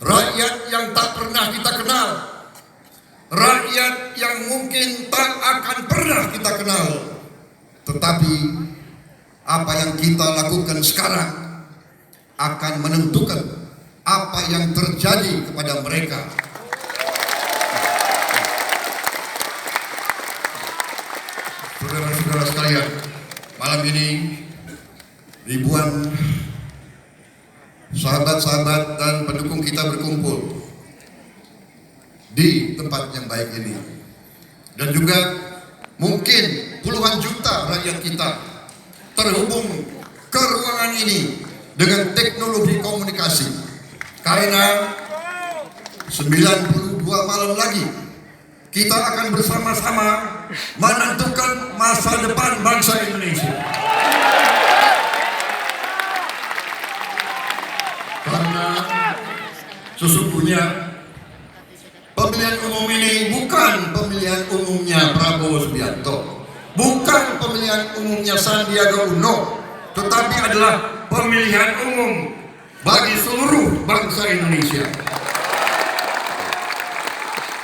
rakyat yang tak pernah kita kenal, rakyat yang mungkin tak akan pernah kita kenal. Tetapi apa yang kita lakukan sekarang akan menentukan apa yang terjadi kepada mereka. Saudara-saudara sekalian, malam ini ribuan sahabat-sahabat dan pendukung kita berkumpul di tempat yang baik ini, dan juga mungkin puluhan juta rakyat kita terhubung ke ruangan ini dengan teknologi komunikasi, karena 92 malam lagi kita akan bersama-sama menentukan masa depan bangsa Indonesia. Karena sesungguhnya pemilihan umum ini bukan pemilihan umumnya Prabowo Subianto, bukan pemilihan umumnya Sandiaga Uno, tetapi adalah pemilihan umum bagi seluruh bangsa Indonesia.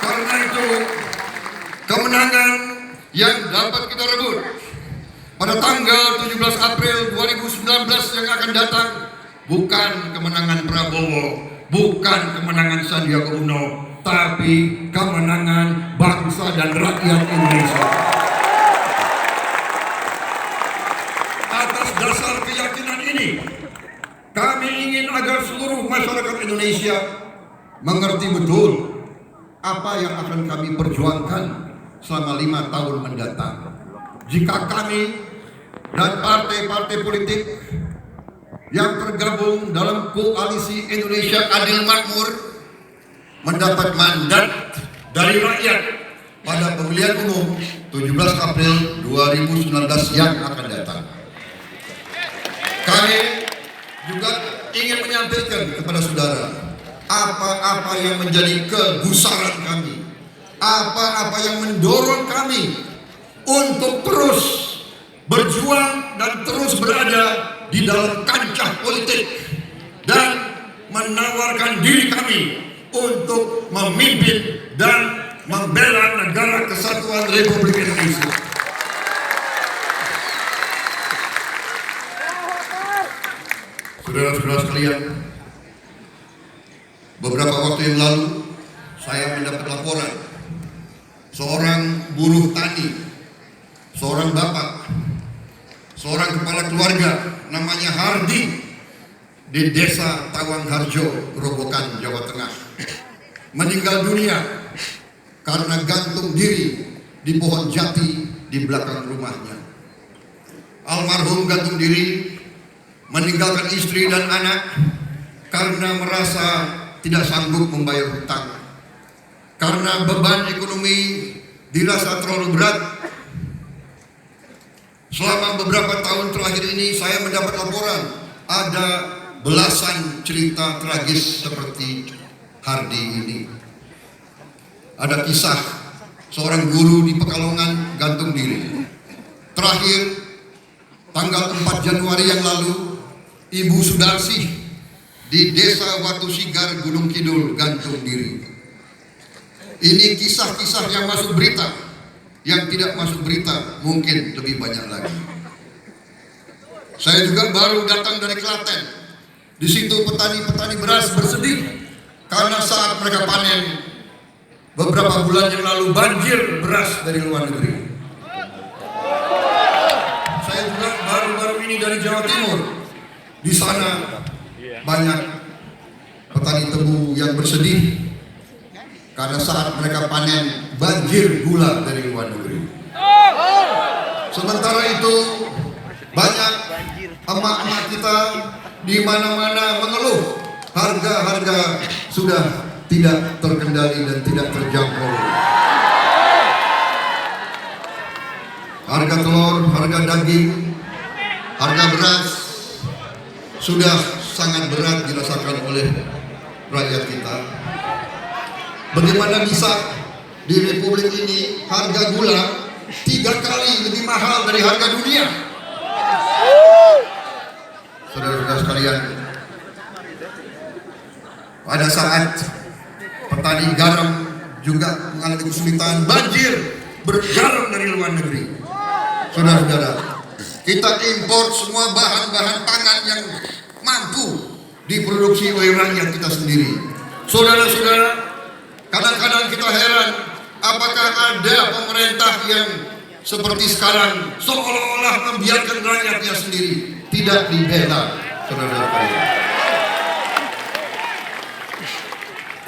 Karena itu, kemenangan yang dapat kita rebut pada tanggal 17 April 2019 yang akan datang bukan kemenangan Prabowo, bukan kemenangan Sandiaga Uno, tapi kemenangan bangsa dan rakyat Indonesia. Atas dasar keyakinan ini, kami ingin agar seluruh masyarakat Indonesia mengerti betul apa yang akan kami perjuangkan selama 5 tahun mendatang. Jika kami dan partai-partai politik yang tergabung dalam koalisi Indonesia Adil Makmur mendapat mandat dari rakyat pada pemilihan umum 17 April 2019 yang akan datang, kami juga ingin menyampaikan kepada saudara apa-apa yang menjadi kegusaran kami, apa-apa yang mendorong kami untuk terus berjuang dan terus berada di dalam kancah politik dan menawarkan diri kami untuk memimpin dan membela negara kesatuan Republik Indonesia. Saudara-saudara sekalian, beberapa waktu yang lalu saya mendapat laporan seorang buruh tani, seorang bapak, seorang kepala keluarga namanya Hardi di Desa Tawangharjo, Grobogan, Jawa Tengah, meninggal dunia karena gantung diri di pohon jati di belakang rumahnya. Almarhum gantung diri meninggalkan istri dan anak karena merasa tidak sanggup membayar hutang, karena beban ekonomi dirasa terlalu berat. Selama beberapa tahun terakhir ini saya mendapat laporan ada belasan cerita tragis seperti Hardi ini. Ada kisah seorang guru di Pekalongan gantung diri. Terakhir tanggal 4 Januari yang lalu, Ibu Sudarsih di Desa Watu Sigar, Gunung Kidul gantung diri. Ini kisah-kisah yang masuk berita. Yang tidak masuk berita mungkin lebih banyak lagi. Saya juga baru datang dari Klaten. Di situ petani-petani beras bersedih karena saat mereka panen beberapa bulan yang lalu banjir beras dari luar negeri. Saya juga baru-baru ini dari Jawa Timur. Di sana banyak petani tebu yang bersedih karena saat mereka panen banjir gula dari luar negeri. Sementara itu banyak emak-emak kita di mana-mana mengeluh harga-harga sudah tidak terkendali dan tidak terjangkau. Harga telur, harga daging, harga beras sudah sangat berat dirasakan oleh rakyat kita. Bagaimana bisa di Republik ini harga gula 3 kali lebih mahal dari harga dunia? Saudara-saudara sekalian, Pada saat petani garam juga mengalami kesulitan, banjir bergaram dari luar negeri. Saudara-saudara, kita impor semua bahan-bahan pangan yang mampu diproduksi oleh rakyat kita sendiri. Saudara-saudara, kadang-kadang kita heran, apakah ada pemerintah yang seperti sekarang seolah-olah membiarkan rakyatnya sendiri, tidak dibela. Saudara-saudara,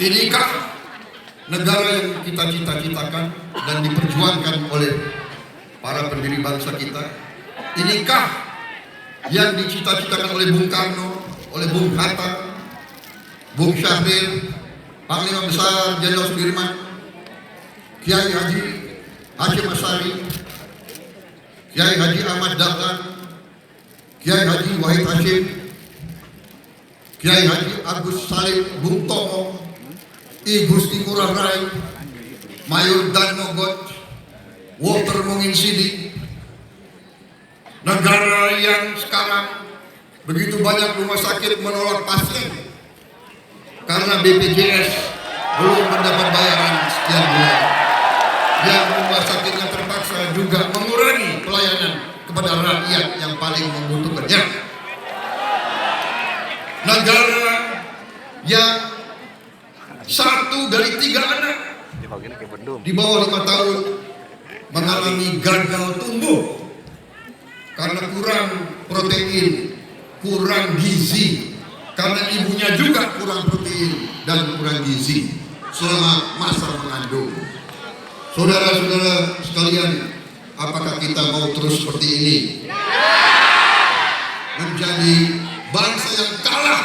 inikah negara yang kita cita-citakan dan diperjuangkan oleh para pendiri bangsa kita? Inikah yang dicita-citakan oleh Bung Karno, oleh Bung Hatta, Bung Syahrir, Panglima Besar Jenderal Sudirman, Kiai Haji Hashim Asyari, Kiai Haji Ahmad Dahlan, Kiai Haji Wahid Hashim, Kiai Haji Agus Salim Bung Tomo, I Gusti Ngurah Rai, Mayor Dan Mogot, Walter Mungin Sidi. Negara yang sekarang begitu banyak rumah sakit menolak pasien karena BPJS belum mendapat bayaran sekian bulan, yang rumah sakitnya terpaksa juga mengurangi pelayanan kepada rakyat yang paling membutuhkannya. Negara yang 1 dari 3 anak di bawah 5 tahun mengalami gagal tumbuh karena kurang protein, kurang gizi, karena ibunya juga kurang protein dan kurang gizi selama masa mengandung. Saudara-saudara sekalian, apakah kita mau terus seperti ini? Menjadi bangsa yang kalah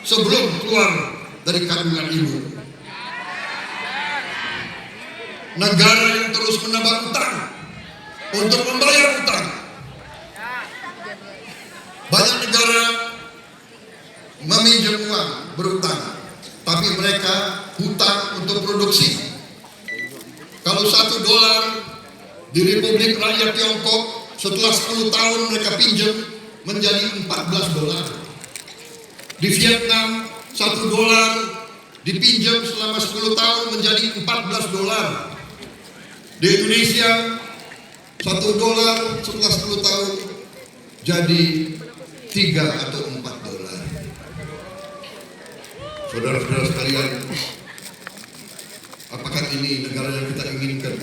sebelum keluar dari kandungan ibu. Negara yang terus menambah utang untuk membayar utang. Banyak negara meminjam uang berutang, tapi mereka hutang untuk produksi. Kalau $1 di Republik Rakyat Tiongkok setelah 10 tahun mereka pinjam menjadi $14. Di Vietnam $1 dipinjam selama 10 tahun menjadi $14. Di Indonesia $1 setelah 10 tahun jadi $3 atau $4. Saudara-saudara sekalian, apakah ini negara yang kita inginkan?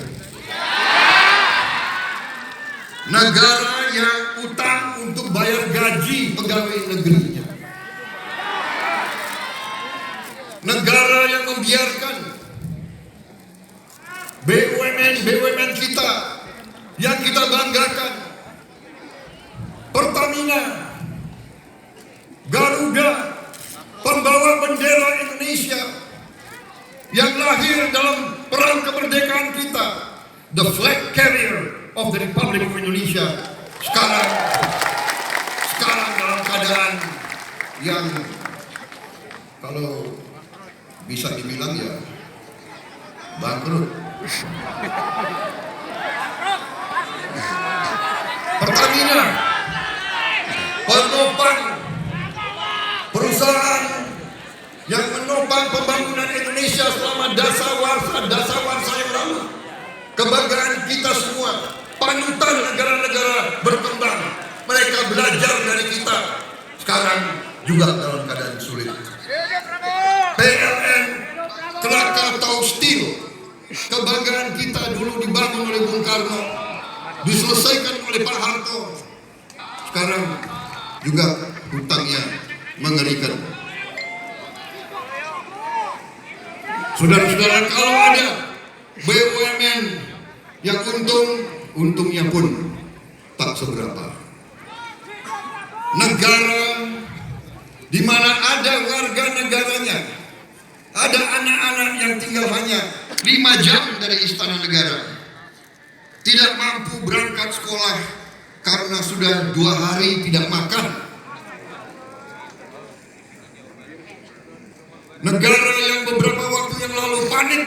Negara yang utang untuk bayar gaji pegawai negerinya. Negara yang membiarkan BUMN kita yang kita banggakan, Pertamina, Garuda, pembawa bendera Indonesia yang lahir dalam perang kemerdekaan kita, the flag carrier of the Republic of Indonesia, sekarang dalam keadaan yang kalau bisa dibilang ya bangkrut. Pertamina, penopang perusahaan yang menopang pembangunan Indonesia selama dasawarsa yang lama, kebanggaan kita semua, panutan negara-negara berkembang. Mereka belajar dari kita, sekarang juga dalam keadaan sulit. PLN, Krakatau Steel, kebanggaan kita dulu dibangun oleh Bung Karno, diselesaikan oleh Pak Harto, sekarang juga hutangnya mengerikan. Saudara-saudara, kalau ada BUMN yang untungnya pun tak seberapa. Negara di mana ada warga negaranya, ada anak-anak yang tinggal hanya 5 jam dari istana negara, tidak mampu berangkat sekolah karena sudah 2 hari tidak makan. Negara yang beberapa waktu yang lalu panik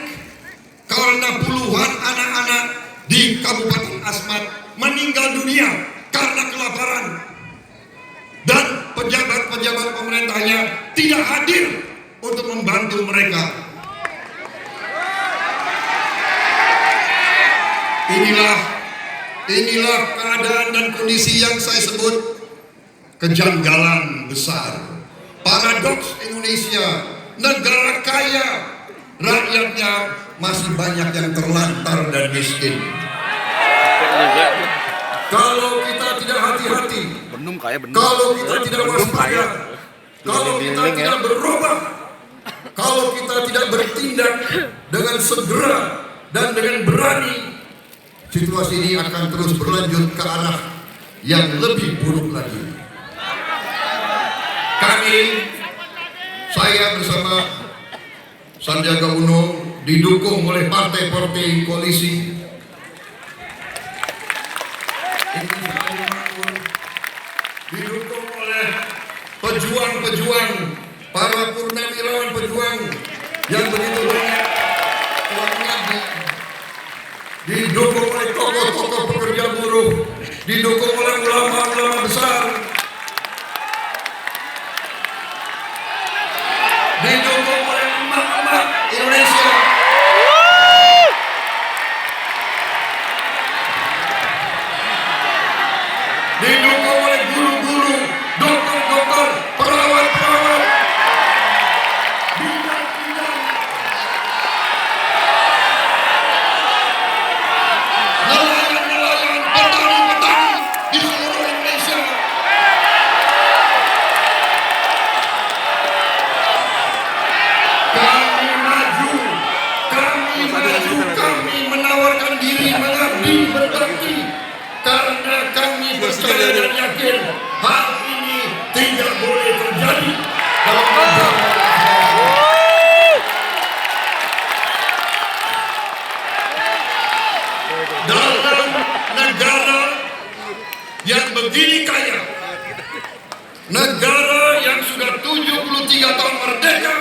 karena puluhan anak-anak di Kabupaten Asmat meninggal dunia karena kelaparan, dan pejabat-pejabat pemerintahnya tidak hadir untuk membantu mereka. Inilah keadaan dan kondisi yang saya sebut kejanggalan besar. Paradoks Indonesia, negara kaya, rakyatnya masih banyak yang terlantar dan miskin. Kalau kita tidak hati-hati, kalau kita tidak waspada, kalau kita tidak berubah, kalau kita tidak bertindak dengan segera dan dengan berani, situasi ini akan terus berlanjut ke arah yang lebih buruk lagi. Saya bersama Sandiaga Uno didukung oleh partai-partai koalisi, didukung oleh pejuang-pejuang, para purnawirawan pejuang yang begitu banyak, didukung oleh tokoh-tokoh pekerja buruh, didukung oleh ulama-ulama besar, didukung oleh emak-emak Indonesia, didukung oleh guru-guru, dokter-dokter, perawat-perawat, bidan-bidan, nelayan-nelayan, petani-petani di seluruh Indonesia. Kami menawarkan diri mengabdi berbakti karena kami percaya dan yakin hal ini tidak boleh terjadi dalam negara yang begini kaya, negara yang sudah 73 tahun merdeka.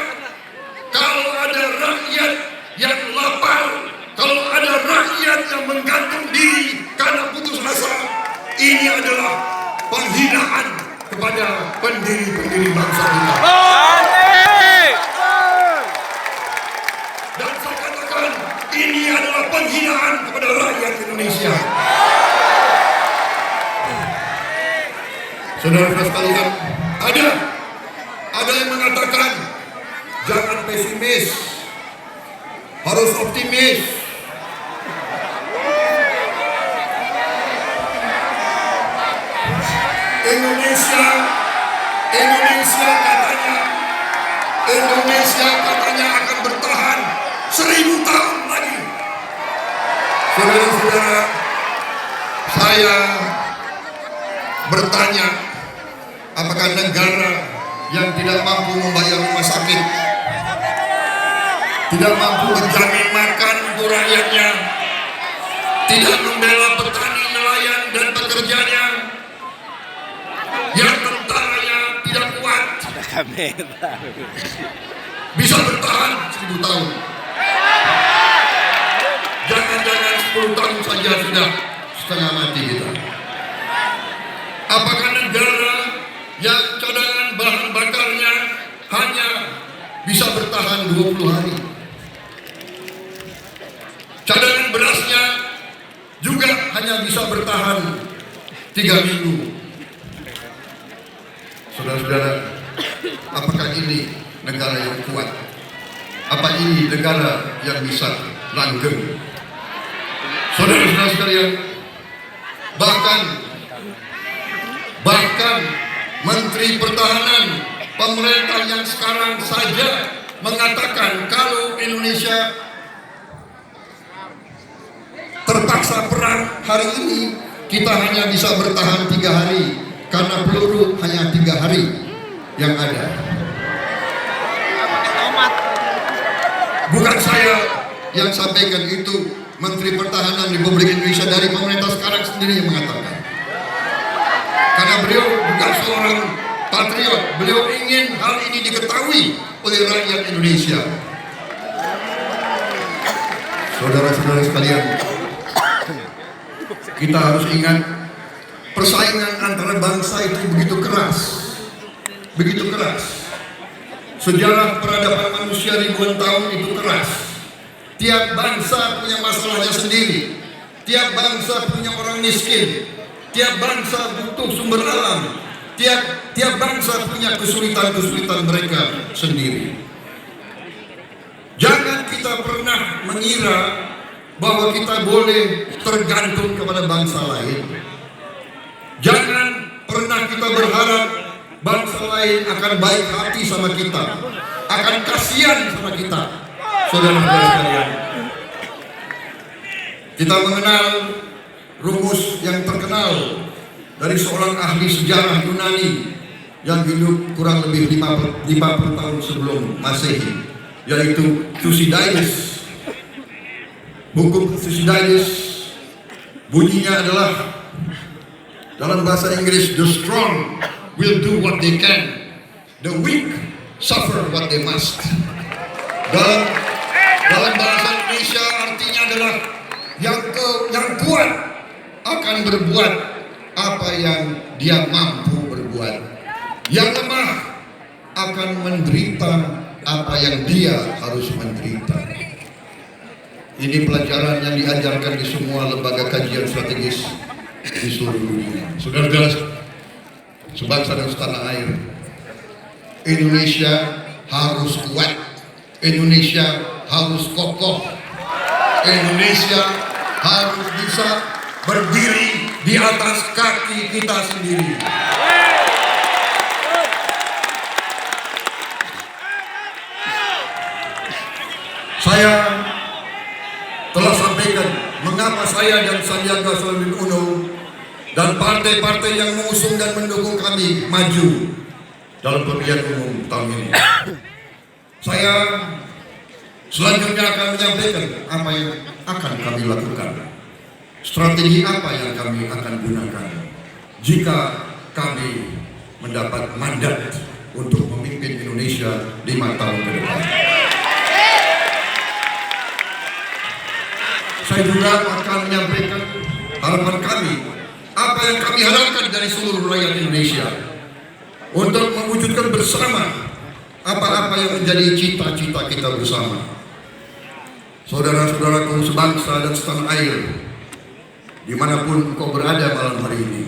Kalau ada rakyat yang lapar, kalau ada rakyat yang menggantung diri karena putus asa, ini adalah penghinaan kepada pendiri-pendiri bangsa kita. Dan saya katakan, ini adalah penghinaan kepada rakyat Indonesia. Saudara-saudara sekalian, ada yang mengatakan jangan pesimis, harus optimis. Indonesia katanya akan bertahan 1000 tahun lagi. Saudara-saudara, saya bertanya, apakah negara yang tidak mampu membayar rumah sakit, tidak mampu menjamin makan untuk rakyatnya, tidak membela petani, nelayan dan pekerjanya, yang tentaranya tidak kuat, bisa bertahan 1000 tahun. Jangan-jangan 10 tahun saja sudah setengah mati kita. Apakah negara yang cadangan bahan bakarnya hanya bisa bertahan 20 hari? Cadangan berasnya juga hanya bisa bertahan 3 minggu. Saudara-saudara, apakah ini negara yang kuat? Apa ini negara yang bisa langgeng? Saudara-saudara sekalian, bahkan Menteri Pertahanan pemerintah yang sekarang saja mengatakan kalau Indonesia terpaksa perang hari ini, kita hanya bisa bertahan 3 hari karena peluru hanya 3 hari yang ada. Bukan saya yang sampaikan itu, Menteri Pertahanan Republik Indonesia dari pemerintah sekarang sendiri yang mengatakan. Karena beliau bukan seorang patriot, beliau ingin hal ini diketahui oleh rakyat Indonesia. Saudara-saudara sekalian, kita harus ingat persaingan antara bangsa itu begitu keras, begitu keras. Sejarah peradaban manusia ribuan tahun itu keras. Tiap bangsa punya masalahnya sendiri. Tiap bangsa punya orang miskin. Tiap bangsa butuh sumber alam. Tiap bangsa punya kesulitan-kesulitan mereka sendiri. Jangan kita pernah mengira bahwa kita boleh tergantung kepada bangsa lain. Jangan pernah kita berharap bangsa lain akan baik hati sama kita, akan kasihan sama kita. Saudara-saudara sekalian, kita mengenal rumus yang terkenal dari seorang ahli sejarah Yunani yang hidup kurang lebih 50 tahun sebelum Masehi, yaitu Thucydides. Buku Thucydides bunyinya adalah dalam bahasa Inggris, the strong will do what they can, the weak suffer what they must. Dalam bahasa Indonesia artinya adalah yang kuat akan berbuat apa yang dia mampu berbuat. Yang lemah akan menderita apa yang dia harus menderita. Ini pelajaran yang diajarkan di semua lembaga kajian strategis di seluruh dunia. Saudara-saudara sebangsa dan setanah air, Indonesia harus kuat, Indonesia harus kokoh, Indonesia harus bisa berdiri di atas kaki kita sendiri. Saya telah sampaikan mengapa saya dan Sandiaga Salahuddin Uno dan partai-partai yang mengusung dan mendukung kami maju dalam pemilihan umum tahun ini. Saya selanjutnya akan menyampaikan apa yang akan kami lakukan, strategi apa yang kami akan gunakan jika kami mendapat mandat untuk memimpin Indonesia 5 tahun ke depan. Saya juga akan menyampaikan harapan kami, apa yang kami harapkan dari seluruh rakyat Indonesia untuk mewujudkan bersama apa-apa yang menjadi cita-cita kita bersama. Saudara-saudaraku sebangsa dan setanah air, dimanapun kau berada malam hari ini,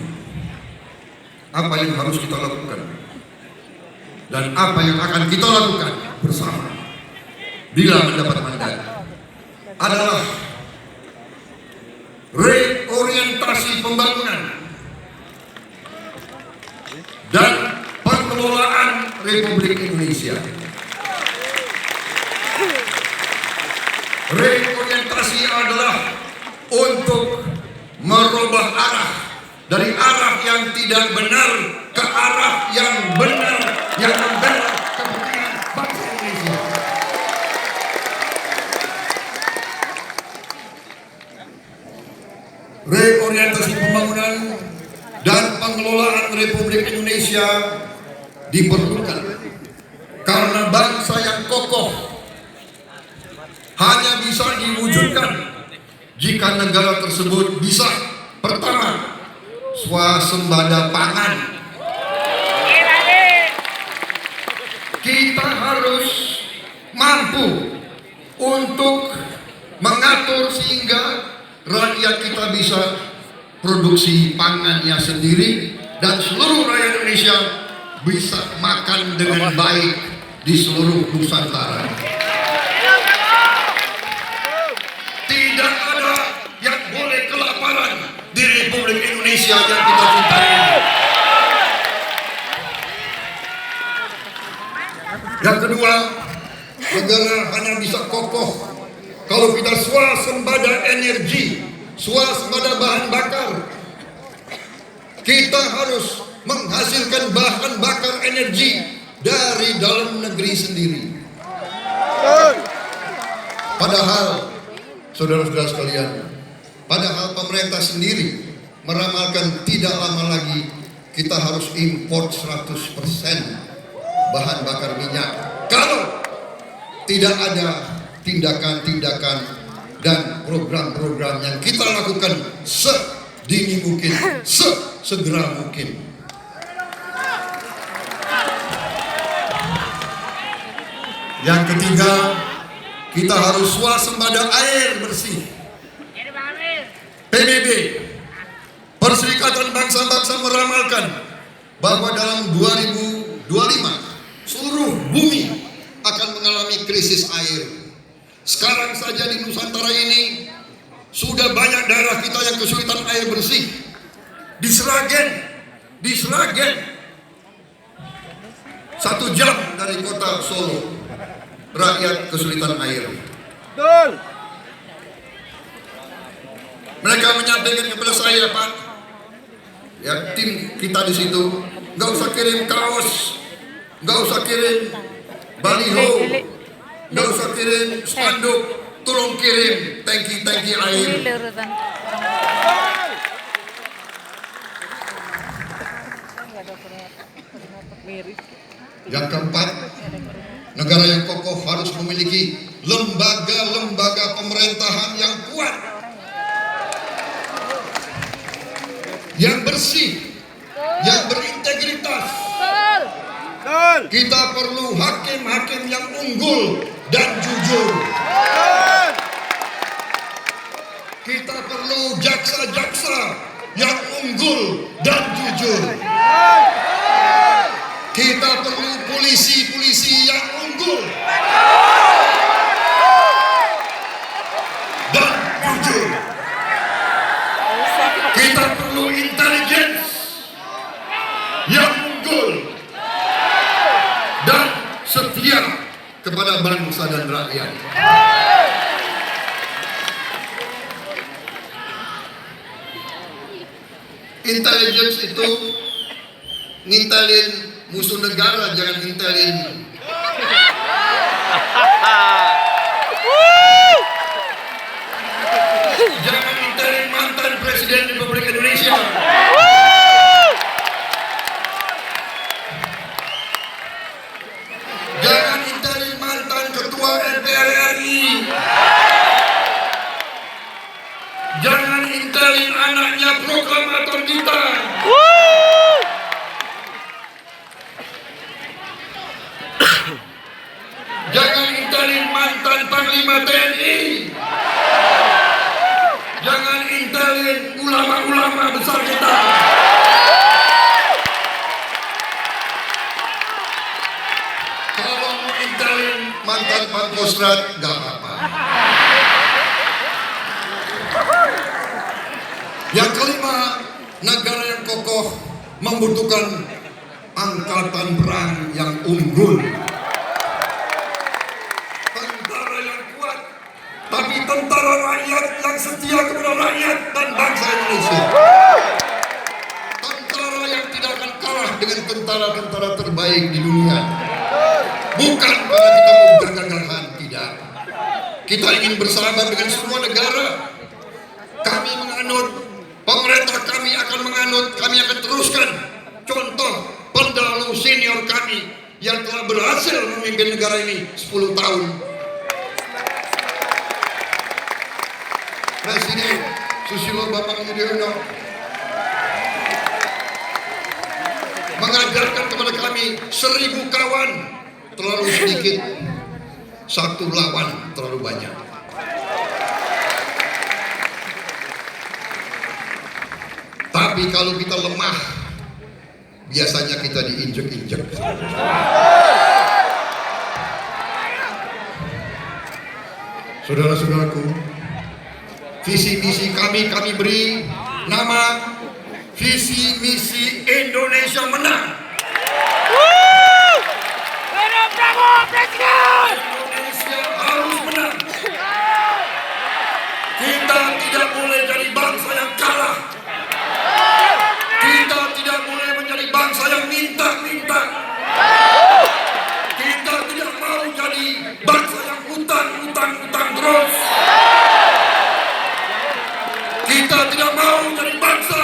apa yang harus kita lakukan dan apa yang akan kita lakukan bersama bila mendapat mandat adalah reorientasi pembangunan dan pengelolaan Republik Indonesia. Reorientasi adalah untuk merubah arah dari arah yang tidak benar ke arah yang benar, yang membela kepentingan bangsa Indonesia. Reorientasi pembangunan dan pengelolaan Republik Indonesia diperlukan karena bangsa yang kokoh hanya bisa diwujudkan jika negara tersebut bisa, pertama, swasembada pangan. Kita harus mampu untuk mengatur sehingga rakyat kita bisa produksi pangannya sendiri dan seluruh rakyat Indonesia bisa makan dengan baik di seluruh Nusantara. Tidak ada yang boleh kelaparan di Republik Indonesia yang kita cintai. Yang kedua, negara hanya bisa kokoh kalau kita swasembada energi, swasembada bahan bakar. Kita harus menghasilkan bahan bakar energi dari dalam negeri sendiri. Padahal, saudara-saudara sekalian, padahal pemerintah sendiri meramalkan tidak lama lagi kita harus import 100% bahan bakar minyak. Kalau tidak ada tindakan-tindakan dan program-program yang kita lakukan sedini mungkin, segera mungkin. Yang ketiga, kita harus swasembada air bersih. PBB, Perserikatan Bangsa-Bangsa meramalkan bahwa dalam 2025 seluruh bumi akan mengalami krisis air. Sekarang saja di Nusantara ini sudah banyak daerah kita yang kesulitan air bersih. Di Sragen 1 jam dari kota Solo, rakyat kesulitan air. Betul. Mereka menyampaikan kepada saya, Pak, ya tim kita di situ, nggak usah kirim kaos, nggak usah kirim baliho, nggak usah kirim spanduk, tolong kirim tangki air. Yang keempat, negara yang kokoh harus memiliki lembaga-lembaga pemerintahan yang kuat, yang bersih, yang berintegritas. Kita perlu hakim-hakim yang unggul dan jujur. Kita perlu jaksa-jaksa yang unggul dan jujur. Kita perlu polisi-polisi yang unggul dan jujur. Kita perlu intelligence yang unggul dan setia kepada bangsa dan rakyat. Intelligence itu ngintelin musuh negara, jangan ngintelin jangan ngintelin mantan Presiden Republik Indonesia. Jangan ngintelin mantan Ketua MPR RI. Jangan ngintelin anaknya proklamator kita. Jangan intelin mantan Panglima TNI. Jangan intelin ulama-ulama besar kita. Kalau mau intelin mantan Pangkostrat, gak apa-apa. Yang kelima, negara yang kokoh membutuhkan angkatan perang yang unggul. Tapi tentara rakyat yang setia kepada rakyat dan bangsa Indonesia. Tentara yang tidak akan kalah dengan tentara-tentara terbaik di dunia. Bukan karena kita mau gagah-gagahan, tidak. Kita ingin bersahabat dengan semua negara. Kami menganut, pemerintah kami akan menganut, kami akan teruskan contoh pendahulu senior kami yang telah berhasil memimpin negara ini 10 tahun. Presiden Susilo Bambang Yudhoyono mengajarkan kepada kami 1000 kawan terlalu sedikit, 1 lawan terlalu banyak. Tapi kalau kita lemah, biasanya kita diinjek-injek. Saudara-saudaraku, visi misi kami beri nama visi misi Indonesia Menang. Indonesia harus menang. Kita tidak boleh jadi bangsa yang kalah. Kita tidak boleh menjadi bangsa yang minta-minta. Kita tidak mau jadi bangsa yang utang terus. Kita tidak mau jadi bangsa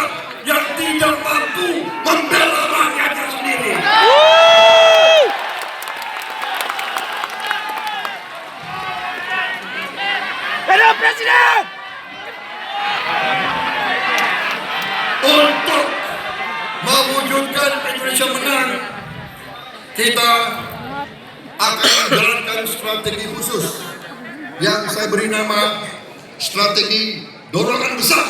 yang tidak mampu membela rakyatnya sendiri. Hidup Presiden! Untuk mewujudkan Indonesia Menang, kita akan menjalankan strategi khusus yang saya beri nama strategi dorongan besar.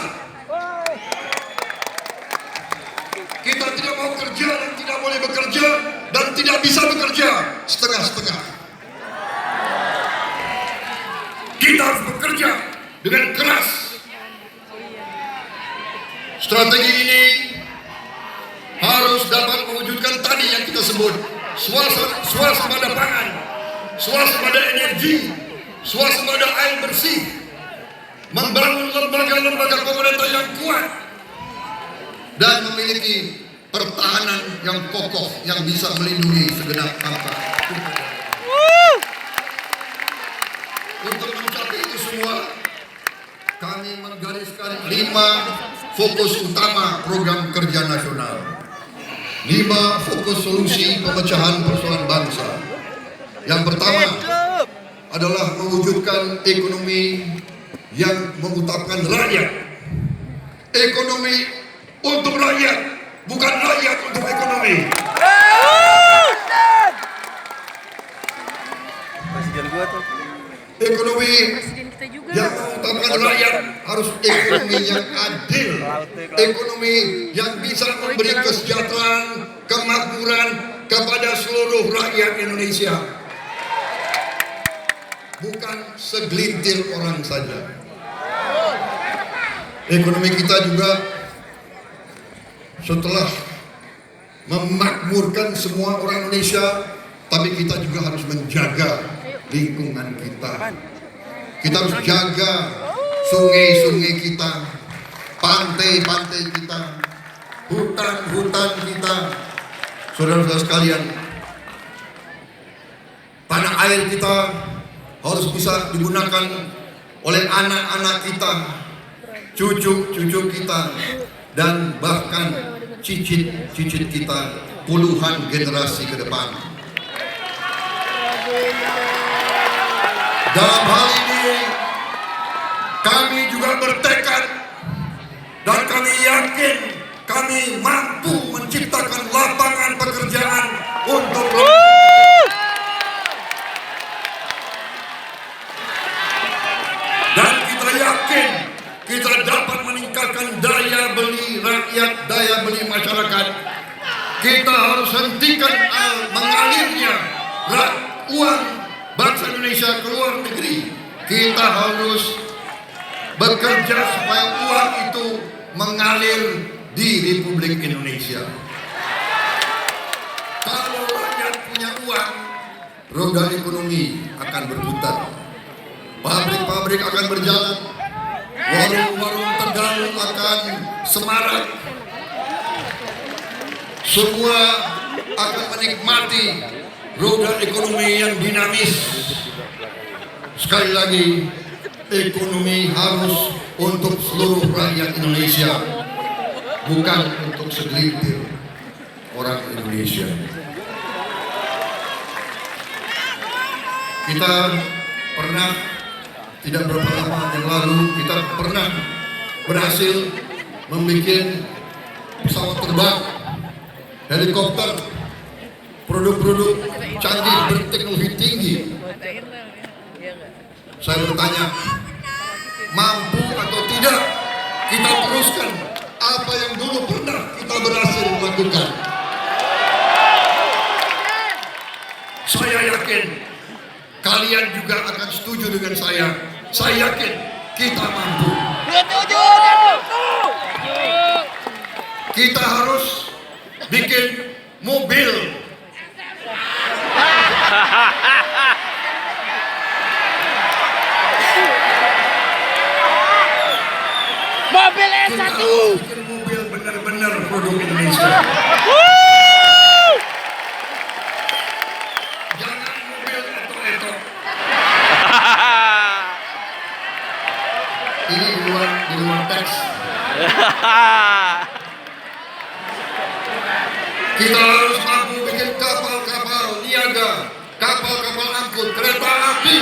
Kita tidak mau kerja dan tidak boleh bekerja dan tidak bisa bekerja setengah-setengah. Kita harus bekerja dengan keras. Strategi ini harus dapat mewujudkan tadi yang kita sebut swasembada pangan, swasembada energi, swasembada air bersih, membangun lembaga-lembaga pemerintah yang kuat dan memiliki pertahanan yang kokoh yang bisa melindungi segenap bangsa. Untuk mencapai itu semua, kami menggariskan 5 fokus utama program kerja nasional. 5 fokus solusi pemecahan persoalan bangsa. Yang pertama adalah mewujudkan ekonomi yang mengutamakan rakyat. Ekonomi untuk rakyat, bukan rakyat untuk ekonomi. Presiden gua tuh. Ekonomi Presiden kita juga. yang mengutamakan rakyat harus ekonomi yang adil, ekonomi yang bisa memberi kesejahteraan, kemakmuran kepada seluruh rakyat Indonesia, bukan segelintir orang saja. Ekonomi kita juga setelah memakmurkan semua orang Indonesia, tapi kita juga harus menjaga lingkungan kita. Kita harus jaga sungai-sungai kita, pantai-pantai kita, hutan-hutan kita. Saudara-saudara sekalian, tanah air kita harus bisa digunakan oleh anak-anak kita, cucu-cucu kita, dan bahkan cicit-cicit kita puluhan generasi ke depan. Dalam hal ini kami juga bertekad dan kami yakin kami mampu menciptakan lapangan pekerjaan untuk dan kita yakin kita dapat meningkatkan daya beli rakyat, daya beli masyarakat. Kita harus hentikan mengalirnya uang bangsa Indonesia ke luar negeri. Kita harus bekerja supaya uang itu mengalir di Republik Indonesia. Kalau rakyat punya uang, roda ekonomi akan berputar, pabrik-pabrik akan berjalan, warung-warung Tegal akan semarak, semua akan menikmati roda ekonomi yang dinamis. Sekali lagi, ekonomi harus untuk seluruh rakyat Indonesia, bukan untuk segelintir orang Indonesia. Kita pernah, tidak berapa lama yang lalu, kita pernah berhasil membuat pesawat terbang, helikopter, produk-produk canggih berteknologi tinggi. Saya bertanya, mampu atau tidak kita teruskan apa yang dulu pernah kita berhasil lakukan? Saya yakin kalian juga akan setuju dengan saya. Saya yakin kita mampu. Kita harus bikin mobil Mobil kita S1. harus bikin mobil benar-benar produk Indonesia. Jangan mobil etok-etok. Ini di luar teks. Kita harus mampu bikin kapal-kapal niaga, kapal-kapal angkut, kereta api.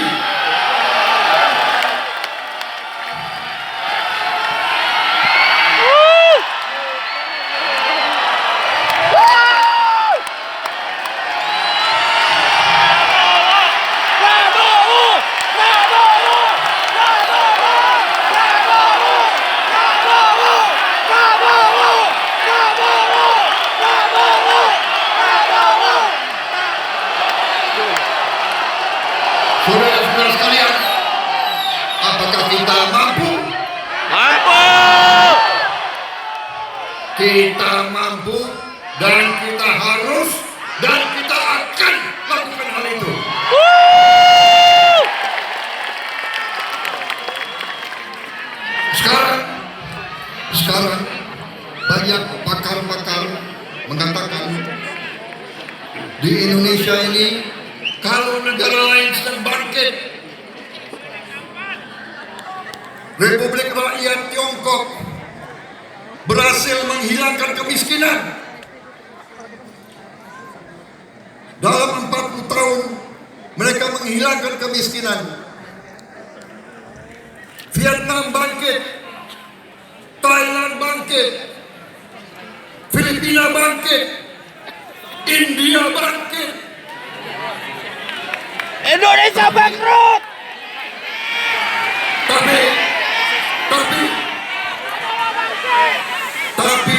Apakah kita mampu? Mampu! Kita mampu dan kita harus dan kita akan lakukan hal itu. Sekarang banyak pakar-pakar mengatakan di Indonesia ini kalau negara lain sedang bangkit, Republik Rakyat Tiongkok berhasil menghilangkan kemiskinan. Dalam 40 tahun mereka menghilangkan kemiskinan. Vietnam bangkit, Thailand bangkit, Filipina bangkit, India bangkit. Indonesia bangkrut! Tapi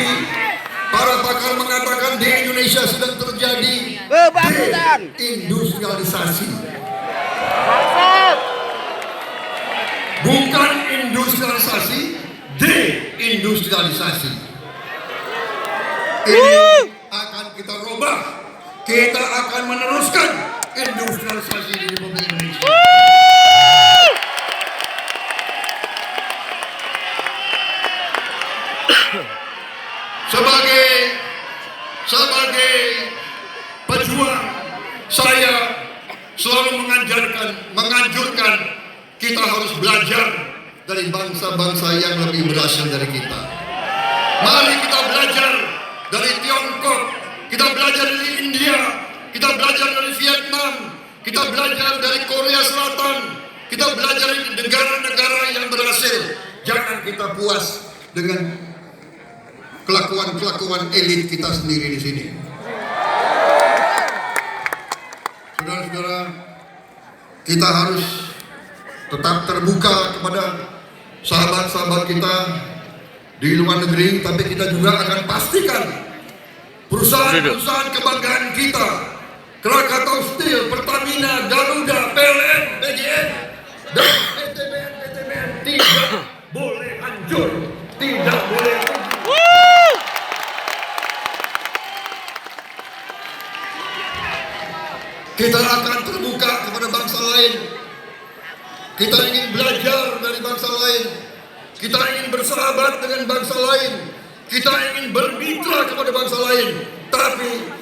para pakar mengatakan di Indonesia sedang terjadi Kebangkrutan! deindustrialisasi. Bukan industrialisasi, deindustrialisasi. Ini akan kita robah. Kita akan meneruskan industrialisasi di Republik Indonesia. Sebagai pejuang, saya selalu menganjurkan kita harus belajar dari bangsa-bangsa yang lebih berhasil dari kita. Mari kita belajar dari Tiongkok, kita belajar dari India, kita belajar dari Vietnam, kita belajar dari Korea Selatan, kita belajar dari negara-negara yang berhasil. Jangan kita puas dengan kelakuan elit kita sendiri di sini. Saudara-saudara, kita harus tetap terbuka kepada sahabat-sahabat kita di luar negeri, tapi kita juga akan pastikan perusahaan-perusahaan kebanggaan kita, Krakatau Steel, Pertamina, Garuda, PLN, PGN, dan PTBN tidak boleh hancur, tidak boleh. Kita akan terbuka kepada bangsa lain. Kita ingin belajar dari bangsa lain. Kita ingin bersahabat dengan bangsa lain. Kita ingin bermitra kepada bangsa lain. Tapi